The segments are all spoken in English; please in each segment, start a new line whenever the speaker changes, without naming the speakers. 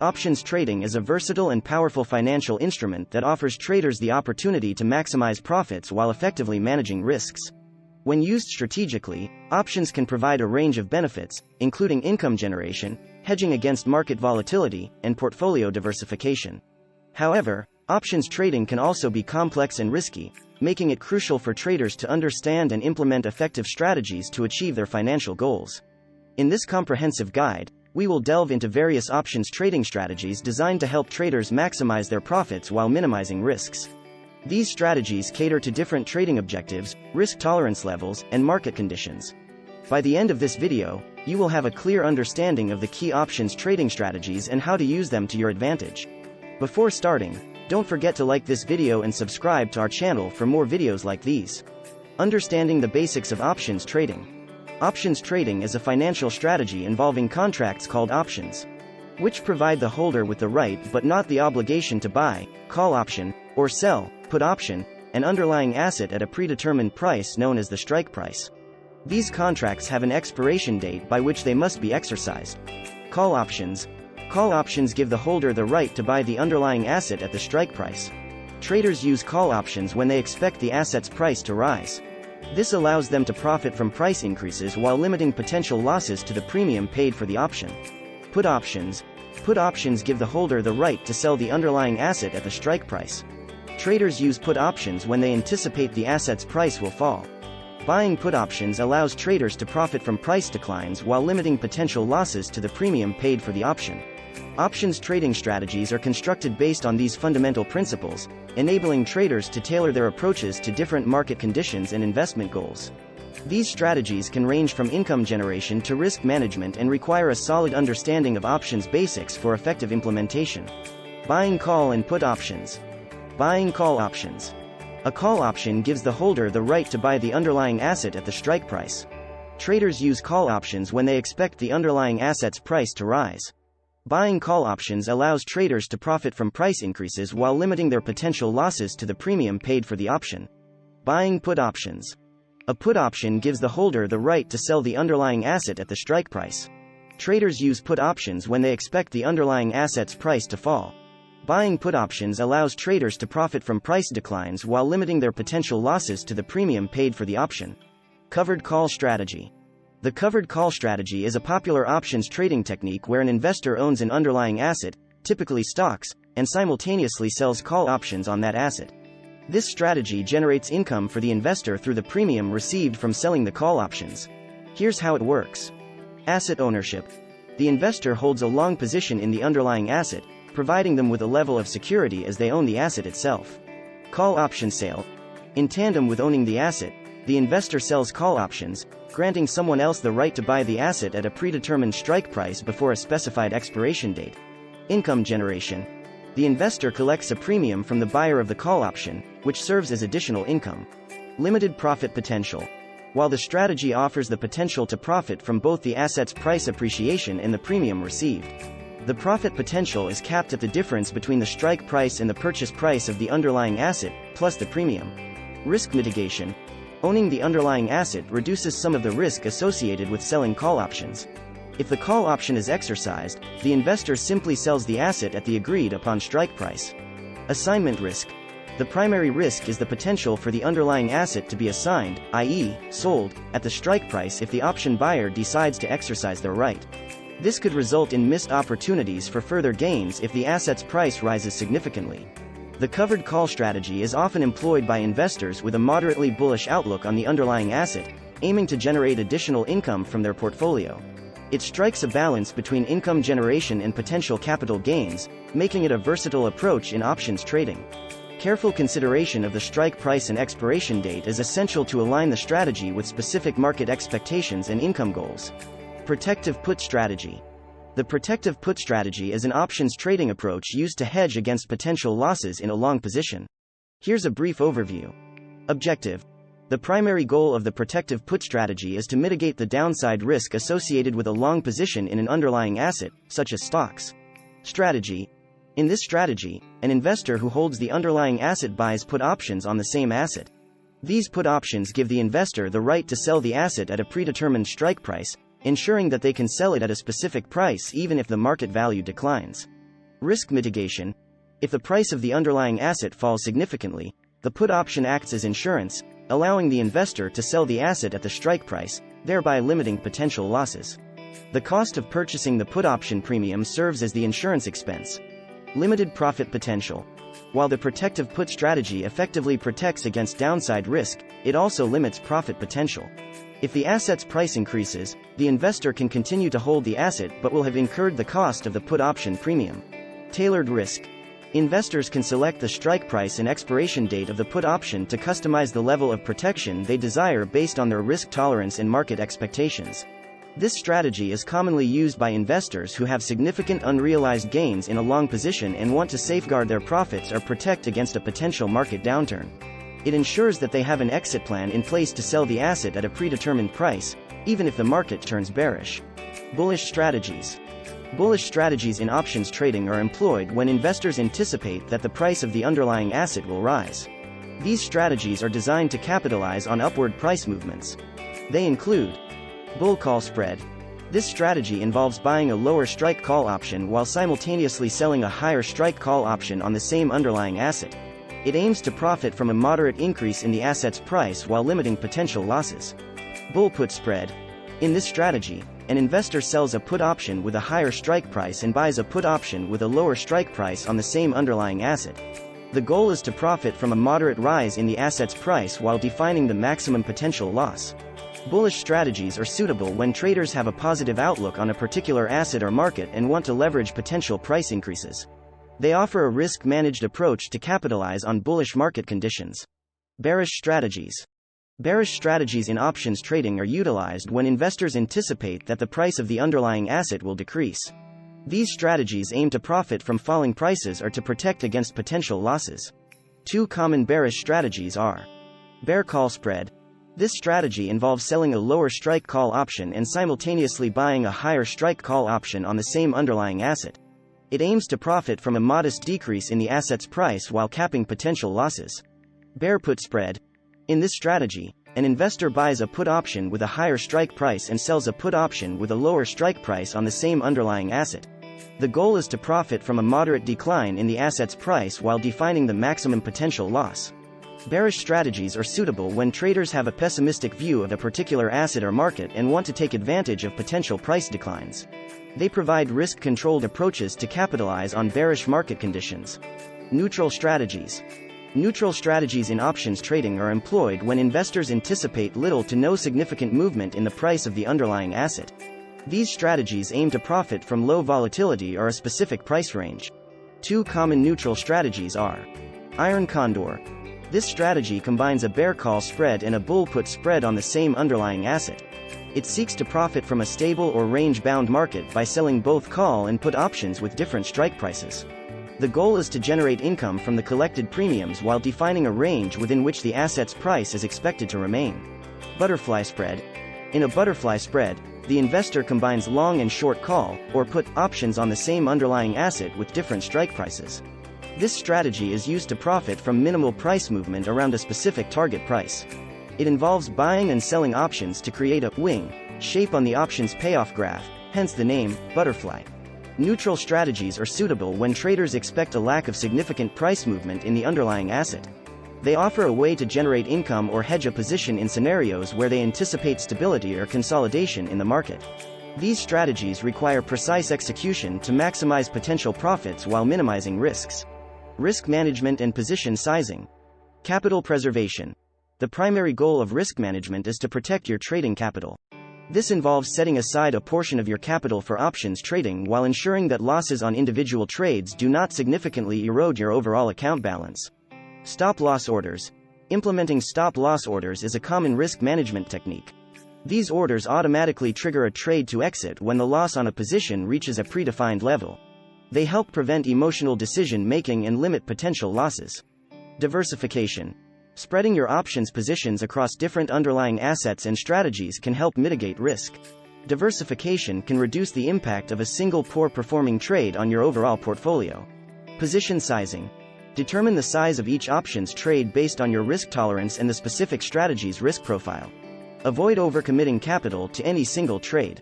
Options trading is a versatile and powerful financial instrument that offers traders the opportunity to maximize profits while effectively managing risks. When used strategically, options can provide a range of benefits, including income generation, hedging against market volatility, and portfolio diversification. However, options trading can also be complex and risky, making it crucial for traders to understand and implement effective strategies to achieve their financial goals. In this comprehensive guide, we will delve into various options trading strategies designed to help traders maximize their profits while minimizing risks. These strategies cater to different trading objectives, risk tolerance levels, and market conditions. By the end of this video, you will have a clear understanding of the key options trading strategies and how to use them to your advantage. Before starting, don't forget to like this video and subscribe to our channel for more videos like these. Understanding the basics of options trading. Options trading is a financial strategy involving contracts called options, which provide the holder with the right but not the obligation to buy, call option, or sell, put option, an underlying asset at a predetermined price known as the strike price. These contracts have an expiration date by which they must be exercised. Call options. Call options give the holder the right to buy the underlying asset at the strike price. Traders use call options when they expect the asset's price to rise. This allows them to profit from price increases while limiting potential losses to the premium paid for the option. Put options. Put options give the holder the right to sell the underlying asset at the strike price. Traders use put options when they anticipate the asset's price will fall. Buying put options allows traders to profit from price declines while limiting potential losses to the premium paid for the option. Options trading strategies are constructed based on these fundamental principles, enabling traders to tailor their approaches to different market conditions and investment goals. These strategies can range from income generation to risk management and require a solid understanding of options basics for effective implementation. Buying call and put options. Buying call options. A call option gives the holder the right to buy the underlying asset at the strike price. Traders use call options when they expect the underlying asset's price to rise. Buying call options allows traders to profit from price increases while limiting their potential losses to the premium paid for the option. Buying put options. A put option gives the holder the right to sell the underlying asset at the strike price. Traders use put options when they expect the underlying asset's price to fall. Buying put options allows traders to profit from price declines while limiting their potential losses to the premium paid for the option. Covered call strategy. The covered call strategy is a popular options trading technique where an investor owns an underlying asset, typically stocks, and simultaneously sells call options on that asset. This strategy generates income for the investor through the premium received from selling the call options. Here's how it works. Asset ownership. The investor holds a long position in the underlying asset, providing them with a level of security as they own the asset itself. Call option sale. In tandem with owning the asset, the investor sells call options, granting someone else the right to buy the asset at a predetermined strike price before a specified expiration date. Income generation. The investor collects a premium from the buyer of the call option, which serves as additional income. Limited profit potential. While the strategy offers the potential to profit from both the asset's price appreciation and the premium received, the profit potential is capped at the difference between the strike price and the purchase price of the underlying asset, plus the premium. Risk mitigation. Owning the underlying asset reduces some of the risk associated with selling call options. If the call option is exercised, the investor simply sells the asset at the agreed upon strike price. Assignment risk. The primary risk is the potential for the underlying asset to be assigned, i.e., sold, at the strike price if the option buyer decides to exercise their right. This could result in missed opportunities for further gains if the asset's price rises significantly. The covered call strategy is often employed by investors with a moderately bullish outlook on the underlying asset, aiming to generate additional income from their portfolio. It strikes a balance between income generation and potential capital gains, making it a versatile approach in options trading. Careful consideration of the strike price and expiration date is essential to align the strategy with specific market expectations and income goals. Protective put strategy. The protective put strategy is an options trading approach used to hedge against potential losses in a long position. Here's a brief overview. Objective. The primary goal of the protective put strategy is to mitigate the downside risk associated with a long position in an underlying asset, such as stocks. Strategy. In this strategy, an investor who holds the underlying asset buys put options on the same asset. These put options give the investor the right to sell the asset at a predetermined strike price, ensuring that they can sell it at a specific price even if the market value declines. Risk mitigation. If the price of the underlying asset falls significantly, the put option acts as insurance, allowing the investor to sell the asset at the strike price, thereby limiting potential losses. The cost of purchasing the put option premium serves as the insurance expense. Limited profit potential. While the protective put strategy effectively protects against downside risk, it also limits profit potential. If the asset's price increases, the investor can continue to hold the asset but will have incurred the cost of the put option premium. Tailored risk. Investors can select the strike price and expiration date of the put option to customize the level of protection they desire based on their risk tolerance and market expectations. This strategy is commonly used by investors who have significant unrealized gains in a long position and want to safeguard their profits or protect against a potential market downturn. It ensures that they have an exit plan in place to sell the asset at a predetermined price, even if the market turns bearish. Bullish strategies. Bullish strategies in options trading are employed when investors anticipate that the price of the underlying asset will rise. These strategies are designed to capitalize on upward price movements. They include bull call spread. This strategy involves buying a lower strike call option while simultaneously selling a higher strike call option on the same underlying asset. It aims to profit from a moderate increase in the asset's price while limiting potential losses. Bull put spread. In this strategy, an investor sells a put option with a higher strike price and buys a put option with a lower strike price on the same underlying asset. The goal is to profit from a moderate rise in the asset's price while defining the maximum potential loss. Bullish strategies are suitable when traders have a positive outlook on a particular asset or market and want to leverage potential price increases. They offer a risk-managed approach to capitalize on bullish market conditions. Bearish strategies. Bearish strategies in options trading are utilized when investors anticipate that the price of the underlying asset will decrease. These strategies aim to profit from falling prices or to protect against potential losses. Two common bearish strategies are bear call spread. This strategy involves selling a lower strike call option and simultaneously buying a higher strike call option on the same underlying asset. It aims to profit from a modest decrease in the asset's price while capping potential losses. Bear put spread. In this strategy, an investor buys a put option with a higher strike price and sells a put option with a lower strike price on the same underlying asset. The goal is to profit from a moderate decline in the asset's price while defining the maximum potential loss. Bearish strategies are suitable when traders have a pessimistic view of a particular asset or market and want to take advantage of potential price declines. They provide risk-controlled approaches to capitalize on bearish market conditions. Neutral strategies. Neutral strategies in options trading are employed when investors anticipate little to no significant movement in the price of the underlying asset. These strategies aim to profit from low volatility or a specific price range. Two common neutral strategies are iron condor. This strategy combines a bear call spread and a bull put spread on the same underlying asset. It seeks to profit from a stable or range-bound market by selling both call and put options with different strike prices. The goal is to generate income from the collected premiums while defining a range within which the asset's price is expected to remain. Butterfly spread. In a butterfly spread, the investor combines long and short call, or put, options on the same underlying asset with different strike prices. This strategy is used to profit from minimal price movement around a specific target price. It involves buying and selling options to create a wing shape on the option's payoff graph, hence the name, butterfly. Neutral strategies are suitable when traders expect a lack of significant price movement in the underlying asset. They offer a way to generate income or hedge a position in scenarios where they anticipate stability or consolidation in the market. These strategies require precise execution to maximize potential profits while minimizing risks. Risk management and position sizing. Capital preservation. The primary goal of risk management is to protect your trading capital. This involves setting aside a portion of your capital for options trading while ensuring that losses on individual trades do not significantly erode your overall account balance. Stop-loss orders. Implementing stop-loss orders is a common risk management technique. These orders automatically trigger a trade to exit when the loss on a position reaches a predefined level. They help prevent emotional decision-making and limit potential losses. Diversification. Spreading your options positions across different underlying assets and strategies can help mitigate risk. Diversification can reduce the impact of a single poor-performing trade on your overall portfolio. Position sizing. Determine the size of each options trade based on your risk tolerance and the specific strategy's risk profile. Avoid overcommitting capital to any single trade.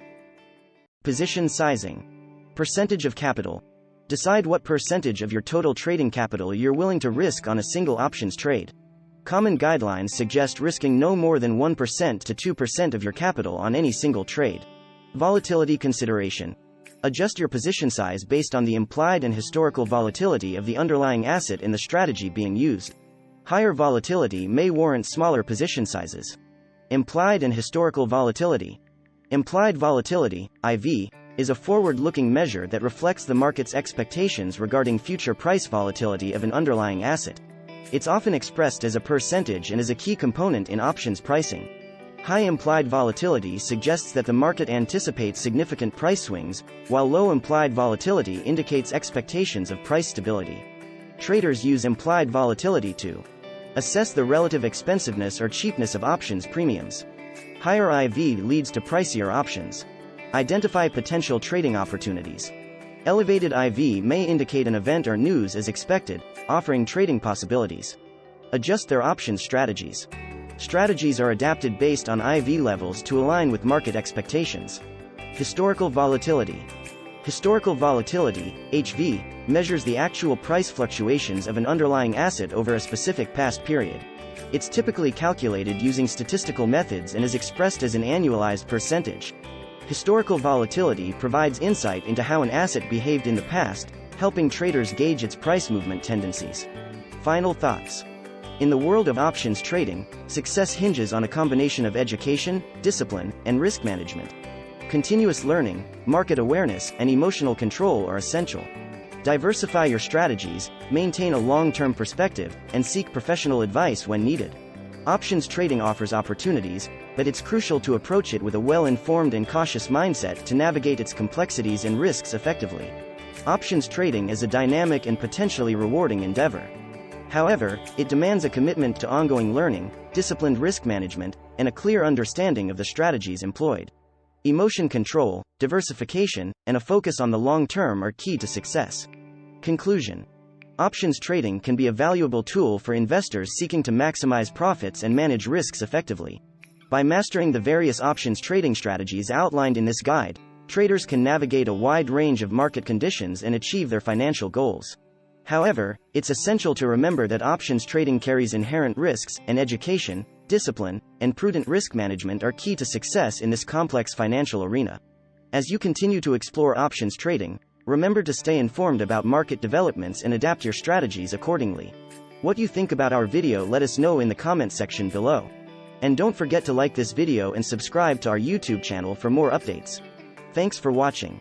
Position sizing. Percentage of capital. Decide what percentage of your total trading capital you're willing to risk on a single options trade. Common guidelines suggest risking no more than 1% to 2% of your capital on any single trade. Volatility consideration. Adjust your position size based on the implied and historical volatility of the underlying asset in the strategy being used. Higher volatility may warrant smaller position sizes. Implied and historical volatility. Implied volatility, IV, is a forward-looking measure that reflects the market's expectations regarding future price volatility of an underlying asset. It's often expressed as a percentage and is a key component in options pricing. High implied volatility suggests that the market anticipates significant price swings, while low implied volatility indicates expectations of price stability. Traders use implied volatility to assess the relative expensiveness or cheapness of options premiums. Higher IV leads to pricier options. Identify potential trading opportunities. Elevated IV may indicate an event or news as expected, offering trading possibilities. Adjust their options strategies. Strategies are adapted based on IV levels to align with market expectations. Historical volatility. Historical volatility, HV, measures the actual price fluctuations of an underlying asset over a specific past period. It's typically calculated using statistical methods and is expressed as an annualized percentage. Historical volatility provides insight into how an asset behaved in the past, helping traders gauge its price movement tendencies. Final thoughts. In the world of options trading, success hinges on a combination of education, discipline, and risk management. Continuous learning, market awareness, and emotional control are essential. Diversify your strategies, maintain a long-term perspective, and seek professional advice when needed. Options trading offers opportunities, but it's crucial to approach it with a well-informed and cautious mindset to navigate its complexities and risks effectively. Options trading is a dynamic and potentially rewarding endeavor. However, it demands a commitment to ongoing learning, disciplined risk management, and a clear understanding of the strategies employed. Emotion control, diversification, and a focus on the long term are key to success. Conclusion. Options trading can be a valuable tool for investors seeking to maximize profits and manage risks effectively. By mastering the various options trading strategies outlined in this guide, traders can navigate a wide range of market conditions and achieve their financial goals. However, it's essential to remember that options trading carries inherent risks, and education, discipline, and prudent risk management are key to success in this complex financial arena. As you continue to explore options trading, remember to stay informed about market developments and adapt your strategies accordingly. What you think about our video, let us know in the comment section below. And don't forget to like this video and subscribe to our YouTube channel for more updates. Thanks for watching.